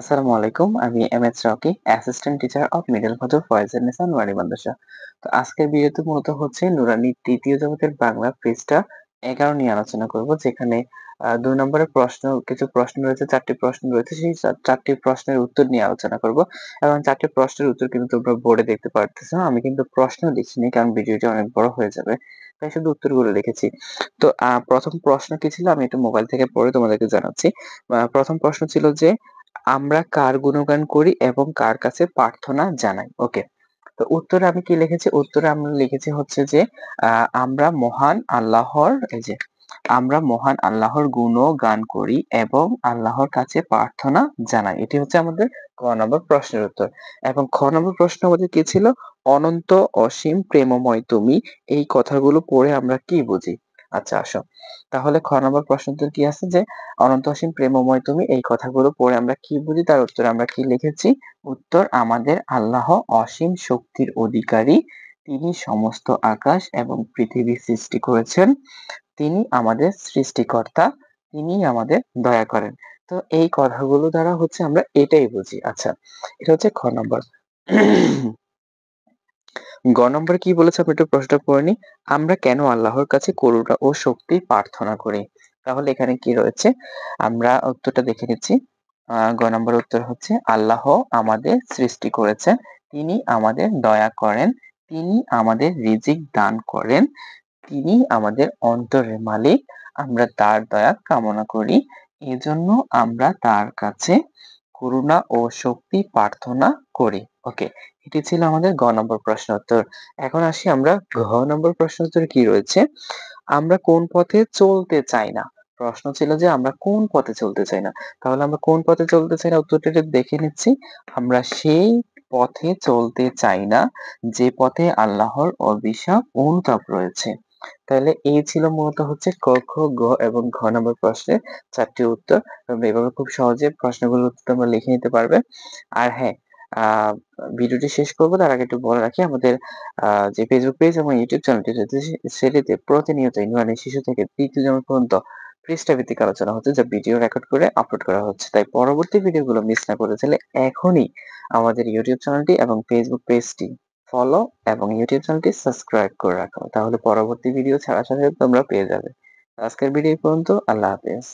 আসসালামু আলাইকুম। আমি MS Rocky, assistant teacher of middle ফজর ফয়েজুন্নেসা নুরানী মাদ্রাসা। তো আজকের ভিডিওতে মূলত হচ্ছে নুরানীর ৩য় জগতের বাংলা পৃষ্ঠা ১১ নিয়ে আলোচনা করব। যেখানে ২ নম্বরের কিছু প্রশ্ন রয়েছে, ৪ টি প্রশ্ন রয়েছে। সেই ৪ টি প্রশ্নের উত্তর নিয়ে আলোচনা করব। এবং ৪ টি প্রশ্নের উত্তর কিন্তু তোমরা বোর্ডে দেখতে পারতেছো। আমি কিন্তু প্রশ্ন লিখিনি কারণ ভিডিওটা অনেক বড় হয়ে যাবে। তাই শুধু উত্তরগুলো লিখেছি। তো ১ম প্রশ্ন কি ছিল আমি একটু মোবাইল থেকে পড়ে তোমাদেরকে জানাচ্ছি। ১ম প্রশ্ন ছিল যে আমরা কার গুণগান করি এবং কার কাছে প্রার্থনা জানাই? ওকে। তো উত্তরে আমি কি লিখেছি? উত্তরে আমরা লিখেছি হচ্ছে যে আ আমরা মহান আল্লাহর এই যে আমরা মহান আল্লাহর গুণগান করি এবং আল্লাহর কাছে প্রার্থনা জানাই। এটি হচ্ছে আমাদের ক নম্বর প্রশ্নের উত্তর। এবং খ নম্বর প্রশ্ন আমাদের কি ছিল? অনন্ত অসীম প্রেমময় তুমি এই কথাগুলো পড়ে আমরা কি বুঝি? আচ্ছা আসো। তাহলে খ নম্বর প্রশ্নটির কি আছে যে অনন্ত অসীম প্রেমময় তুমি এই কথাগুলো পড়ে আমরা কি বুঝি? তার উত্তরে আমরা কি লিখেছি? উত্তর আমাদের আল্লাহ অসীম শক্তির অধিকারী। তিনি সমস্ত আকাশ এবং পৃথিবী সৃষ্টি করেছেন। তিনি আমাদের সৃষ্টিকর্তা। তিনিই আমাদের দয়া করেন। তো এই কথাগুলো দ্বারা হচ্ছে আমরা এটাই বুঝি। আচ্ছা, এটা হচ্ছে খ নম্বর। গ নম্বরে কি বলেছে আমি একটু প্রশ্নটা পড়ে নিই। আমরা কেন আল্লাহর কাছে করুণা ও শক্তি প্রার্থনা করি? তাহলে এখানে কি রয়েছে? আমরা উত্তরটা দেখে নিচ্ছি। গ নম্বর উত্তর হচ্ছে আল্লাহ আমাদের সৃষ্টি করেছেন। তিনি আমাদের দয়া করেন। তিনি আমাদের রিজিক দান করেন। তিনি আমাদের অন্তরের মালিক। আমরা তার দয়া কামনা করি। এজন্য আমরা তার কাছে করুণা ও শক্তি প্রার্থনা করি। ওকে, এটি ছিল আমাদের গ নম্বর প্রশ্ন উত্তর। এখন আসি আমরা ঘ নম্বর প্রশ্ন উত্তরে কি রয়েছে? আমরা কোন পথে চলতে চাই না? প্রশ্ন ছিল যে আমরা কোন পথে চলতে চাই না। তাহলে আমরা কোন পথে চলতে চাই না উত্তরটা একটু দেখে নিচ্ছি। আমরা সেই পথে চলতে চাই না যে পথে আল্লাহর অভিশাপ অনুতাপ রয়েছে। তাহলে এই ছিল মূলত হচ্ছে ক, খ, গ এবং ঘ নম্বর প্রশ্নের ৪ টি উত্তর। তোমরা এভাবে খুব সহজে প্রশ্নগুলোর উত্তর তোমরা লিখে নিতে পারবে। আর হ্যাঁ, আ ভিডিওটি শেষ করব তার আগে একটু বলে রাখি আমাদের যে ফেসবুক পেজ এবং ইউটিউব চ্যানেলটি রয়েছে সেটিতে প্রতিনিয়তই নুরানি শিশু থেকে ৩য় জন্ম পর্যন্ত পৃষ্ঠাভিত্তিক আলোচনা হচ্ছে যা ভিডিও রেকর্ড করে আপলোড করা হচ্ছে। তাই পরবর্তী ভিডিওগুলো মিস না করতে চাইলে এখনই আমাদের ইউটিউব চ্যানেলটি এবং ফেসবুক পেজটি ফলো এবং ইউটিউব চ্যানেলটি সাবস্ক্রাইব করে রাখো। তাহলে পরবর্তী ভিডিও ছাড়ার সাথে সাথে তোমরা পেয়ে যাবে। আজকের ভিডিও এই পর্যন্ত। আল্লাহ হাফেজ।